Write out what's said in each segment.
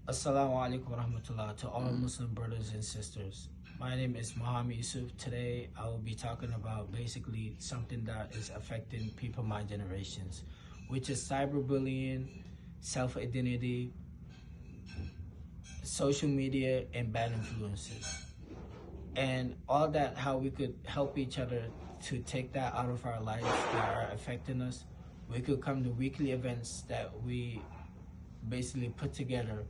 Assalamu alaikum warahmatullah to all Muslim brothers and sisters. My name is Muhammad Yusuf. Today I will be talking about basically something that is affecting people my generations, which is cyberbullying, self-identity, social media, and bad influences. And all that, how we could help each other to take that out of our lives that are affecting us. We could come to weekly events that we basically put together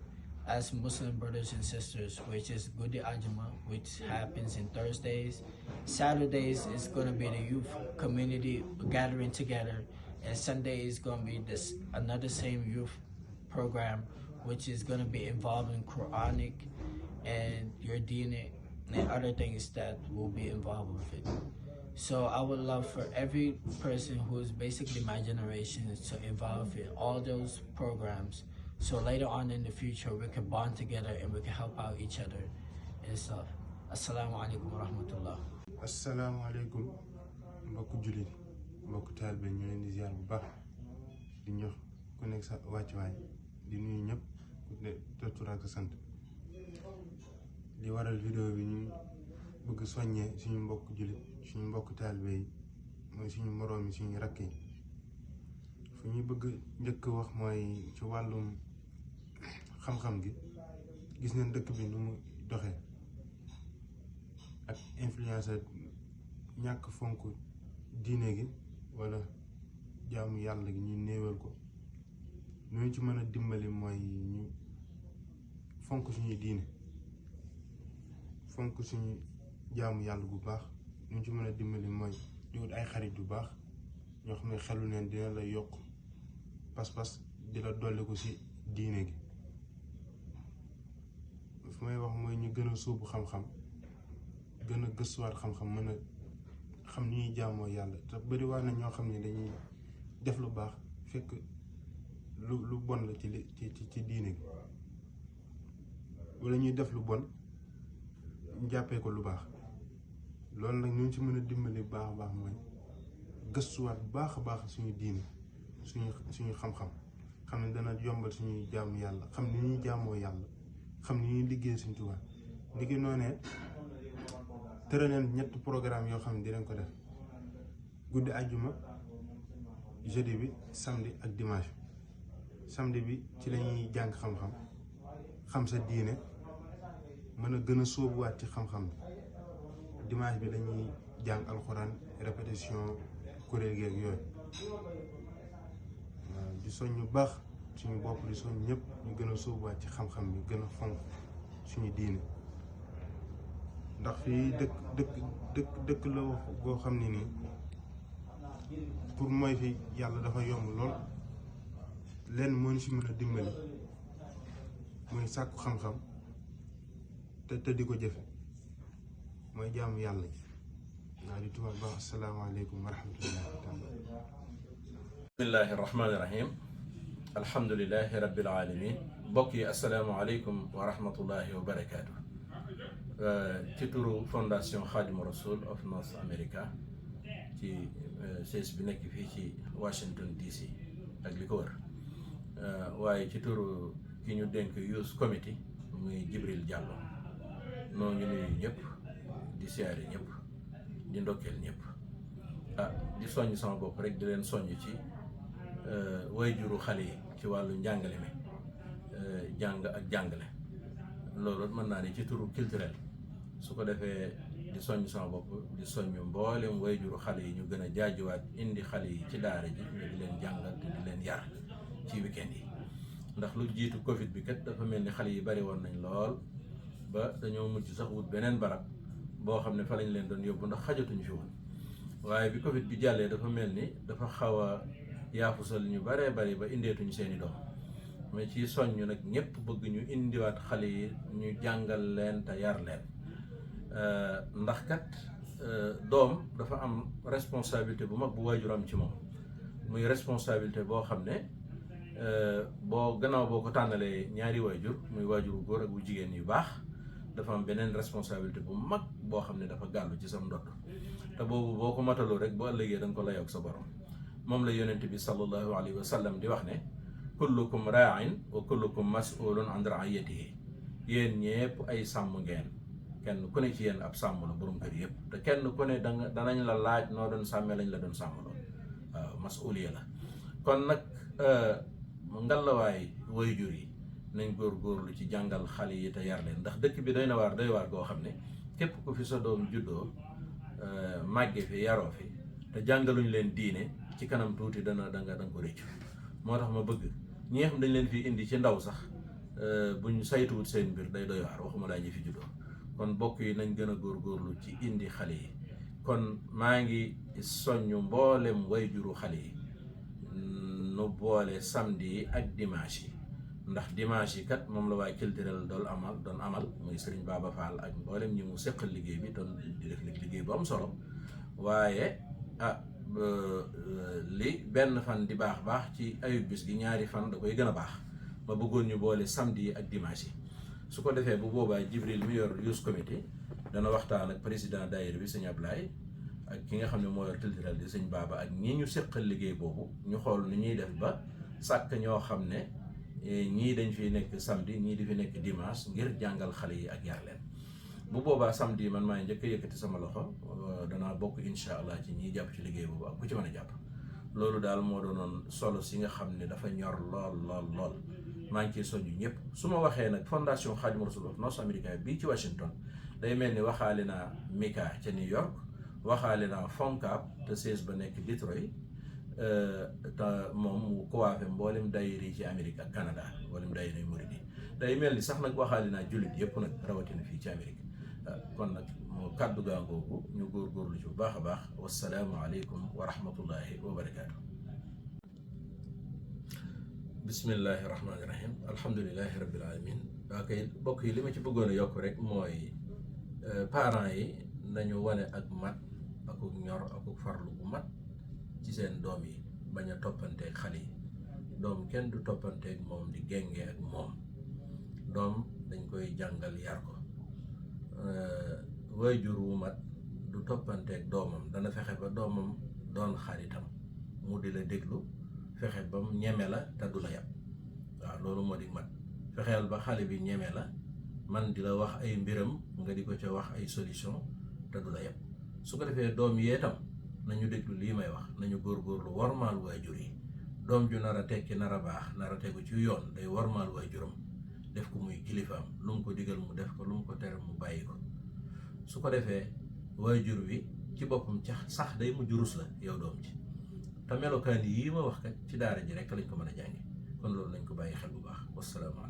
as Muslim brothers and sisters, which is Gudi Ajuma, which happens in Thursdays. Saturdays is going to be the youth community gathering together, and Sunday is going to be this another same youth program, which is going to be involving Quranic and your deen and other things that will be involved with it. So I would love for every person who is basically my generation to involve in all those programs. So later on in the future, we can bond together and we can help out each other and stuff. Assalamu alaikum wa rahmatullah. asalaamaaleykum mbokku jullit mbokku taalibe ñu leen di ziar bu baax di ñox ku nekk sa wàccuwaay di nuyu ñëpp ku ne tur ak sant li waral vidéo bi ñu bëgg soññee suñu mbokku jullit suñu mbokku taalibe yi mooy suñu moroom yi suñu rakk yi fu ñu bëgg njëkk wax mooy ci wàllum xam-xam gi gis nañ dëkk bi nu mu doxee ak influence ñàkk fonk diine gi wala jaamu yàlla gi ñu néewal ko ñu ci mën a dimbali mooy ñu fonk suñuy diine fonk suñu jaamu yàlla bu baax ñu ci mën a dimbali mooy di wut ay xarit yu baax ñoo xam ne xelu neen dina la yokk pas-pas di la dolli ko ci diine gi fu may wax mooy ñu gën a sóobu xam-xam gën a gëstuwaat xam-xam mën a xam ni ñuy jaamoo yàlla te bëri waa na ñoo xam ne dañuy def lu baax fekk lu bon la ci diine gi wala ñuy def lu bon jàppee ko lu baax loolu nag ñu ci mën a dimbali baax a baax mooy gëstuwaat bu baax a baax suñu diine suñu xam-xam xam ne dana yombal suñuy jaamu yàlla xam ni ñuy jaamoo yàlla xam ni ñuy liggéey suñu Tuubaa liggéey noonee tëraleen ñetti programme yoo xam ne dinañ ko def guddi àjjuma jeudi bi samedi ak dimanche samedi bi ci lañuy jàng xam-xam xam sa diine mën a gën a sóobuwaat ci xam-xam bi dimanche bi lañuy jàng alxuraan répétition kuréel geeg yooyu waaw di soñ ñu baax suñu bopp di soñ ñëpp ñu gën a sóobuwaat ci xam-xam bi gën a fonk suñu diine ndax fii dëkk la goo xam ne nii pour mooy fi yàlla dafa yomb lool lenn moo ñu si mën a dimbali mooy sàkku xam-xam te di ko jëfe mooy jaamu yàlla ji waaw di tubaab baax asalaamaaleykum wa rahmatullahi taala bismillahi rahmaani rahim alhamdulilahi rabbil alamin mbokk yi asalaamaaleykum wa rahmatullahi wa barakaatu. ci turu fondation Khadimu Rasul of North America ci siège bi nekk fii ci Washington DC ak li ko wër waaye ci turu ki ñu dénk Youth Committee muy Jibril Diallo noo ngi nuyu ñëpp di siyaare ñëpp di ndokkeel ñëpp di soññ sama bopp rek di leen soññ ci wayjuru xale yi ci wàllu njàngale mi jàng ak jàngale loolu mën naa ne ci turu culturel su ko defee di soññ sama bopp di soññ mboolem wayjuru xale yi ñu gën a jaajuwaat indi xale yi ci daara ji ñu di leen jàngal te di leen yar ci weekend yi ndax lu jiitu Covid bi kat dafa mel ni xale yi bari woon nañ lool ba dañoo mujj sax wut beneen barab boo xam ne fa lañ leen doon yóbbu ndax xajatuñu fi woon waaye bi Covid bi jàllee dafa mel ni dafa xaw a yaafusal ñu baree bari ba indeetuñu seeni doom mais ci soññ nag ñëpp bëgg ñu indiwaat xale yi ñu jàngal leen te yar leen ndax kat doom dafa am responsabilité bu mag bu waajuram ci moom muy responsabilité boo xam ne gannaaw boo ko tànnalee ñaari waajur muy waajuru góor ak bu jigéen yu baax dafa am beneen responsabilité bu mag boo xam ne dafa gàllu ci sam ndodd te boobu boo ko mataloo rek bu ëllëgee da nga ko layoog sa borom moom la yonent bi sallallahu alayhi wa sallam di wax ne kullukum raain wa kullukum mas'ulun an raiyatihi yéen ñépp ay sàmm ngeen kenn ku ne ci yéen ab sàmm la borom kër yëpp te kenn ku ne danañ la laaj noo doon sàmmee lañ la doon sàmmloo waaw masuliya la kon nag ngalawaay waajur yi nañ góorgóorlu ci jàngal xale yi te yar leen ndax dëkk bi doy waar goo xam ne képp ku fi sa doom juddoo màgge fi yaroo fi te jàngaluñ leen diine ci kanam tuuti danga ko réccu moo tax ma bëgg ñi nga xam dañ leen fi indi ci ndaw sax buñ saytuwut seen mbir day doy waar waxuma laa ñi fi juddoo kon bokk yi nañ gën a góorgóorlu ci indi xale yi kon maa ngi soññ mboolem wayjuru xale yi nu boole samedi yi ak dimanche yi ndax dimanche yi kat moom la waa culturel doon amal muy Serigne Baba Fall ak mboolem ñi mu seqal liggéey bi doon di def liggéey bu am solo waaye li benn fan di baax ci ayub bis gi ñaari fan da koy gën a baax ma bëggoon ñu boole samedi yi ak dimanche yi su ko defee bu boobaa Jibril mi yor youth committee dana waxtaan ak président daayira bi sëñ Ablaye ak ki nga xam ne moo yor culturel di sëñ Baba ak ñi ñu seqal liggéey boobu ñu xool ni ñuy def ba sàkk ñoo xam ne ñii dañ fi nekk samedi ñii di fi nekk dimanche ngir jàngal xale yi ak yar leen bu boobaa samedi man maay njëkk a yëkkati sama loxo danaa bokk incha allah ci ñiy jàpp ci liggéey boobu ak ku ci mën a jàpp loolu daal moo doonoon solo si nga xam ne dafa ñor lool maa ngi ciy soññu ñëpp su ma waxee nag fondation Khadimou Rassoul of North America bii ci Washington day mel ni waxaale naa Mika ca New York waxaale naa FONCAB te siège ba nekk Detroit te moom mu coiffé mboolem daayira yi ci Amérique ak Canada mboolem daayira yi murid yi day mel ni sax nag waxaale naa jullit yëpp nag rawatina fii ci Amérique kon nag moo kàddu gaa ngoogu ñu góorgóorlu ci bu baax a baax wasalaamu aleykum wa rahmatullahi wa barakaatu. bismillahi rahmaani rahim alhamdulilahi rabbil alamin waa kay bokk yi li ma ci bëggoon a yokk rek mooy parents yi nañu wane ak mat akuk ñor akuk farlu bu mat ci seen doom yi bañ a toppanteeg xale yi doom kenn du toppanteeg moom di genge ak moom doom dañ koy jàngal yar ko waajur wu mat du toppanteeg doomam dana fexe ba doomam doon xaritam mu di la déglu fexe ba mu ñeme la te du la yàpp waaw loolu moo di mat fexeel ba xale bi ñeme la man di la wax ay mbiram nga di ko ca wax ay solution te du la yàpp su ko defee doom yee tam nañu déglu lii may wax nañu góorgóorlu wormaal waajur yi doom ju nar a tekki nar a baax nar a tegu ci yoon day wormaal waajuram def ko muy kilifaam lu mu ko digal mu def ko lu mu ko tere mu bàyyi ko su ko defee waajur wi ci boppam ca sax day mujj rus la yow doom ci te melokaan yii ma wax kat ci daara ji rek lañ ko mën a jànge kon loolu nañ ko bàyyi xel bu baax wasalaamaaleykum